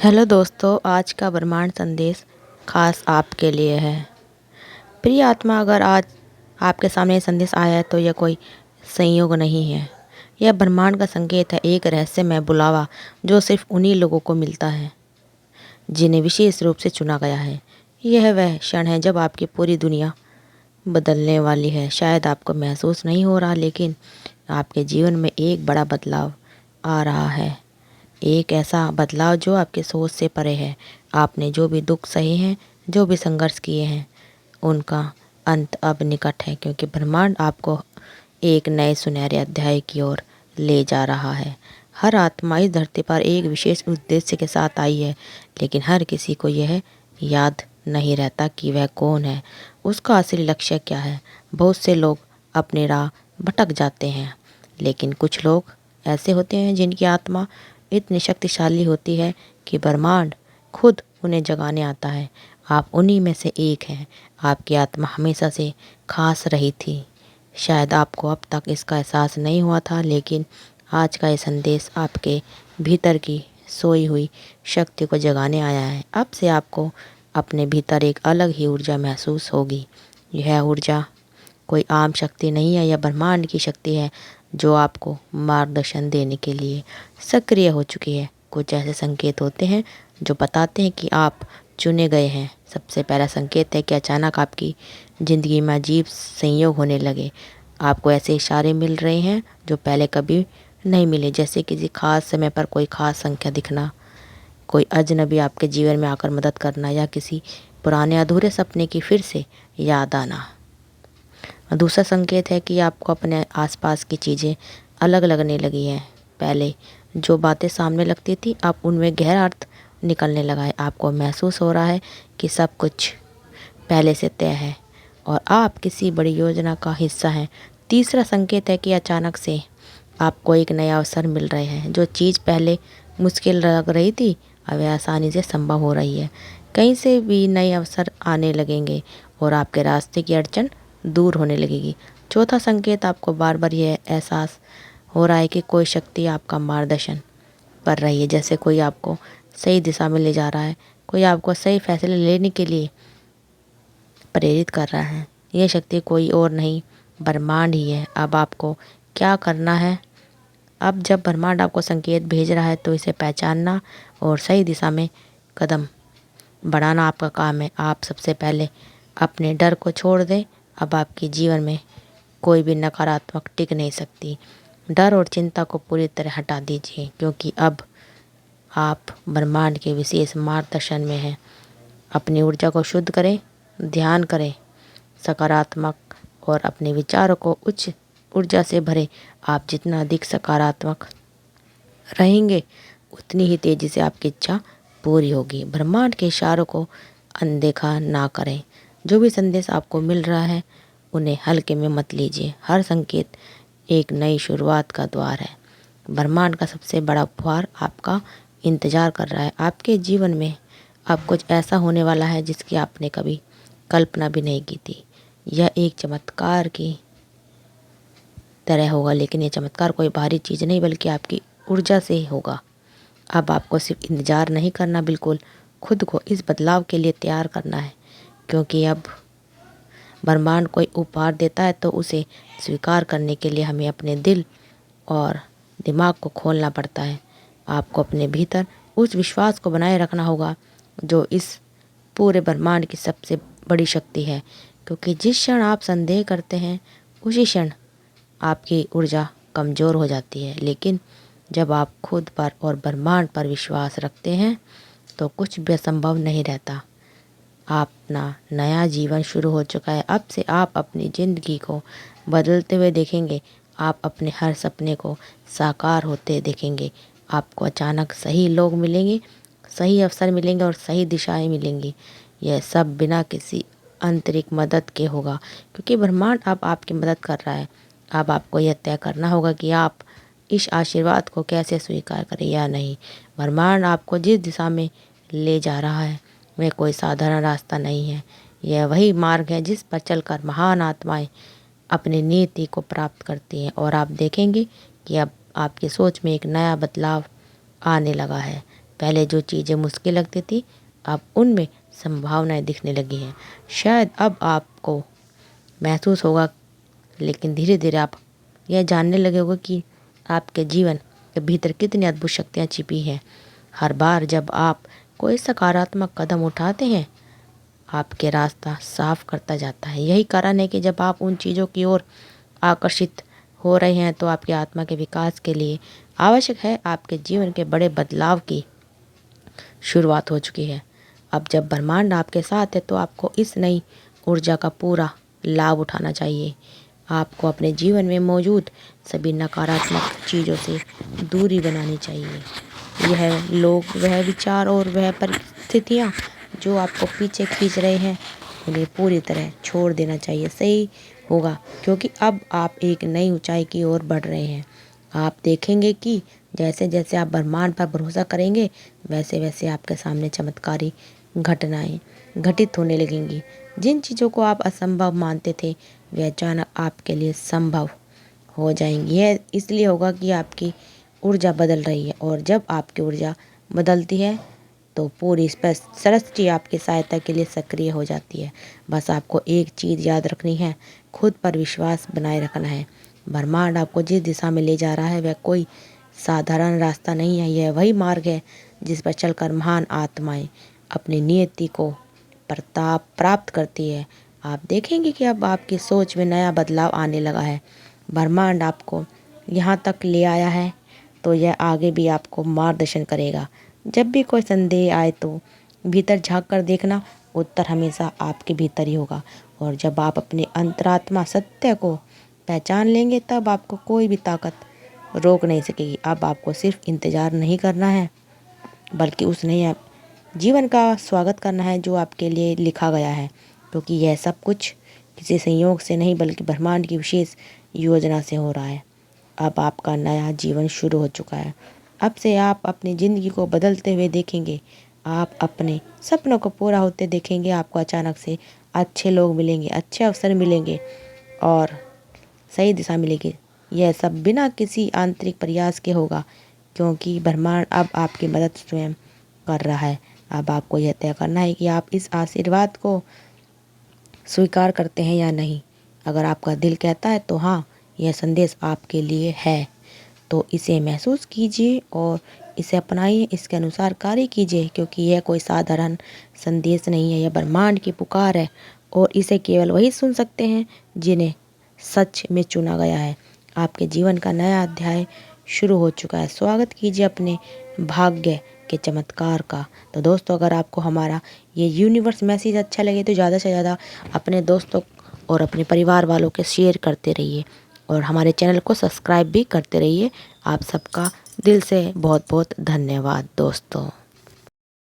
Hello दोस्तों, आज का ब्रह्मांड संदेश खास आपके लिए है। प्रिय आत्मा, अगर आज आपके सामने ये संदेश आया है तो यह कोई संयोग नहीं है। यह ब्रह्मांड का संकेत है, एक रहस्यमय बुलावा जो सिर्फ उन्हीं लोगों को मिलता है जिन्हें विशेष रूप से चुना गया है। यह वह क्षण है जब आपकी पूरी दुनिया बदलने वाली है। शायद आपको महसूस नहीं हो रहा, लेकिन आपके जीवन में एक बड़ा बदलाव आ रहा है। एक ऐसा बदलाव जो आपके सोच से परे है। आपने जो भी दुख सहे हैं, जो भी संघर्ष किए हैं, उनका अंत अब निकट है, क्योंकि ब्रह्मांड आपको एक नए सुनहरे अध्याय की ओर ले जा रहा है। हर आत्मा इस धरती पर एक विशेष उद्देश्य के साथ आई है, लेकिन हर किसी को यह याद नहीं रहता कि वह कौन है, उसका असली लक्ष्य क्या है। बहुत से लोग अपनी राह भटक जाते हैं, लेकिन कुछ लोग ऐसे होते हैं जिनकी आत्मा इतनी शक्तिशाली होती है कि ब्रह्मांड खुद उन्हें जगाने आता है। आप उन्हीं में से एक हैं। आपकी आत्मा हमेशा से खास रही थी। शायद आपको अब तक इसका एहसास नहीं हुआ था, लेकिन आज का ये संदेश आपके भीतर की सोई हुई शक्ति को जगाने आया है। अब से आपको अपने भीतर एक अलग ही ऊर्जा महसूस होगी। यह ऊर्जा कोई आम शक्ति नहीं है, यह ब्रह्मांड की शक्ति है जो आपको मार्गदर्शन देने के लिए सक्रिय हो चुकी है। कुछ ऐसे संकेत होते हैं जो बताते हैं कि आप चुने गए हैं। सबसे पहला संकेत है कि अचानक आपकी ज़िंदगी में अजीब संयोग होने लगे। आपको ऐसे इशारे मिल रहे हैं जो पहले कभी नहीं मिले, जैसे किसी खास समय पर कोई खास संख्या दिखना, कोई अजनबी आपके जीवन में आकर मदद करना, या किसी पुराने अधूरे सपने की फिर से याद आना। दूसरा संकेत है कि आपको अपने आसपास की चीज़ें अलग लगने लगी हैं। पहले जो बातें सामने लगती थी, अब उनमें गहरा अर्थ निकलने लगा है। आपको महसूस हो रहा है कि सब कुछ पहले से तय है और आप किसी बड़ी योजना का हिस्सा हैं। तीसरा संकेत है कि अचानक से आपको एक नया अवसर मिल रहे हैं। जो चीज़ पहले मुश्किल लग रही थी, अब वह आसानी से संभव हो रही है। कहीं से भी नए अवसर आने लगेंगे और आपके रास्ते की अड़चन दूर होने लगेगी। चौथा संकेत, आपको बार बार यह एहसास हो रहा है कि कोई शक्ति आपका मार्गदर्शन कर रही है, जैसे कोई आपको सही दिशा में ले जा रहा है, कोई आपको सही फैसले लेने के लिए प्रेरित कर रहा है। यह शक्ति कोई और नहीं, ब्रह्मांड ही है। अब आपको क्या करना है? अब जब ब्रह्मांड आपको संकेत भेज रहा है तो इसे पहचानना और सही दिशा में कदम बढ़ाना आपका काम है। आप सबसे पहले अपने डर को छोड़ दें। अब आपके जीवन में कोई भी नकारात्मक टिक नहीं सकती। डर और चिंता को पूरी तरह हटा दीजिए, क्योंकि अब आप ब्रह्मांड के विशेष मार्गदर्शन में हैं। अपनी ऊर्जा को शुद्ध करें, ध्यान करें सकारात्मक, और अपने विचारों को उच्च ऊर्जा से भरें। आप जितना अधिक सकारात्मक रहेंगे, उतनी ही तेज़ी से आपकी इच्छा पूरी होगी। ब्रह्मांड के इशारों को अनदेखा ना करें। जो भी संदेश आपको मिल रहा है, उन्हें हल्के में मत लीजिए। हर संकेत एक नई शुरुआत का द्वार है। ब्रह्मांड का सबसे बड़ा उपहार आपका इंतज़ार कर रहा है। आपके जीवन में अब कुछ ऐसा होने वाला है जिसकी आपने कभी कल्पना भी नहीं की थी। यह एक चमत्कार की तरह होगा, लेकिन यह चमत्कार कोई बाहरी चीज़ नहीं, बल्कि आपकी ऊर्जा से ही होगा। अब आपको सिर्फ इंतज़ार नहीं करना, बिल्कुल खुद को इस बदलाव के लिए तैयार करना है, क्योंकि अब ब्रह्मांड कोई उपहार देता है तो उसे स्वीकार करने के लिए हमें अपने दिल और दिमाग को खोलना पड़ता है। आपको अपने भीतर उस विश्वास को बनाए रखना होगा जो इस पूरे ब्रह्मांड की सबसे बड़ी शक्ति है, क्योंकि जिस क्षण आप संदेह करते हैं, उसी क्षण आपकी ऊर्जा कमज़ोर हो जाती है। लेकिन जब आप खुद पर और ब्रह्मांड पर विश्वास रखते हैं तो कुछ भी असंभव नहीं रहता। अपना नया जीवन शुरू हो चुका है। अब से आप अपनी ज़िंदगी को बदलते हुए देखेंगे। आप अपने हर सपने को साकार होते देखेंगे। आपको अचानक सही लोग मिलेंगे, सही अवसर मिलेंगे और सही दिशाएं मिलेंगी। यह सब बिना किसी आंतरिक मदद के होगा, क्योंकि ब्रह्मांड अब आपकी मदद कर रहा है। अब आपको यह तय करना होगा कि आप इस आशीर्वाद को कैसे स्वीकार करें या नहीं। ब्रह्मांड आपको जिस दिशा में ले जा रहा है, वह कोई साधारण रास्ता नहीं है। यह वही मार्ग है जिस पर चलकर महान आत्माएं अपनी नीति को प्राप्त करती हैं, और आप देखेंगे कि अब आपकी सोच में एक नया बदलाव आने लगा है। पहले जो चीज़ें मुश्किल लगती थी अब उनमें संभावनाएं दिखने लगी हैं। शायद अब आपको महसूस होगा, लेकिन धीरे धीरे आप यह जानने लगे होगे कि आपके जीवन के भीतर कितनी अद्भुत शक्तियाँ छिपी हैं। हर बार जब आप कोई सकारात्मक कदम उठाते हैं आपके रास्ता साफ करता जाता है। यही कारण है कि जब आप उन चीज़ों की ओर आकर्षित हो रहे हैं तो आपकी आत्मा के विकास के लिए आवश्यक है, आपके जीवन के बड़े बदलाव की शुरुआत हो चुकी है। अब जब ब्रह्मांड आपके साथ है तो आपको इस नई ऊर्जा का पूरा लाभ उठाना चाहिए। आपको अपने जीवन में मौजूद सभी नकारात्मक चीज़ों से दूरी बनानी चाहिए। यह लोग, वह विचार और वह परिस्थितियाँ जो आपको पीछे खींच रहे हैं उन्हें पूरी तरह छोड़ देना चाहिए। सही होगा, क्योंकि अब आप एक नई ऊंचाई की ओर बढ़ रहे हैं। आप देखेंगे कि जैसे जैसे आप ब्रह्मांड पर भरोसा करेंगे वैसे वैसे आपके सामने चमत्कारी घटनाएं घटित होने लगेंगी। जिन चीज़ों को आप असंभव मानते थे वे अचानक आपके लिए संभव हो जाएंगी। यह इसलिए होगा कि आपकी ऊर्जा बदल रही है, और जब आपकी ऊर्जा बदलती है तो पूरी सृष्टि आपकी सहायता के लिए सक्रिय हो जाती है। बस आपको एक चीज़ याद रखनी है, खुद पर विश्वास बनाए रखना है। ब्रह्मांड आपको जिस दिशा में ले जा रहा है वह कोई साधारण रास्ता नहीं है, यह वही मार्ग है जिस पर चलकर महान आत्माएं अपनी नियति को प्रताप प्राप्त करती है। आप देखेंगे कि अब आपकी सोच में नया बदलाव आने लगा है। ब्रह्मांड आपको यहाँ तक ले आया है तो यह आगे भी आपको मार्गदर्शन करेगा। जब भी कोई संदेह आए तो भीतर झांक कर देखना, उत्तर हमेशा आपके भीतर ही होगा। और जब आप अपने अंतरात्मा सत्य को पहचान लेंगे तब आपको कोई भी ताकत रोक नहीं सकेगी। अब आपको सिर्फ इंतज़ार नहीं करना है बल्कि उस नए जीवन का स्वागत करना है जो आपके लिए लिखा गया है, क्योंकि यह सब कुछ किसी संयोग से नहीं बल्कि ब्रह्मांड की विशेष योजना से हो रहा है। अब आपका नया जीवन शुरू हो चुका है। अब से आप अपनी ज़िंदगी को बदलते हुए देखेंगे, आप अपने सपनों को पूरा होते देखेंगे। आपको अचानक से अच्छे लोग मिलेंगे, अच्छे अवसर मिलेंगे और सही दिशा मिलेगी। यह सब बिना किसी आंतरिक प्रयास के होगा, क्योंकि ब्रह्मांड अब आपकी मदद स्वयं कर रहा है। अब आपको यह तय करना है कि आप इस आशीर्वाद को स्वीकार करते हैं या नहीं। अगर आपका दिल कहता है तो हाँ, यह संदेश आपके लिए है, तो इसे महसूस कीजिए और इसे अपनाइए, इसके अनुसार कार्य कीजिए, क्योंकि यह कोई साधारण संदेश नहीं है, यह ब्रह्मांड की पुकार है और इसे केवल वही सुन सकते हैं जिन्हें सच में चुना गया है। आपके जीवन का नया अध्याय शुरू हो चुका है। स्वागत कीजिए अपने भाग्य के चमत्कार का। तो दोस्तों, अगर आपको हमारा ये यूनिवर्स मैसेज अच्छा लगे तो ज़्यादा से ज़्यादा अपने दोस्तों और अपने परिवार वालों के शेयर करते रहिए और हमारे चैनल को सब्सक्राइब भी करते रहिए। आप सबका दिल से बहुत बहुत धन्यवाद दोस्तों।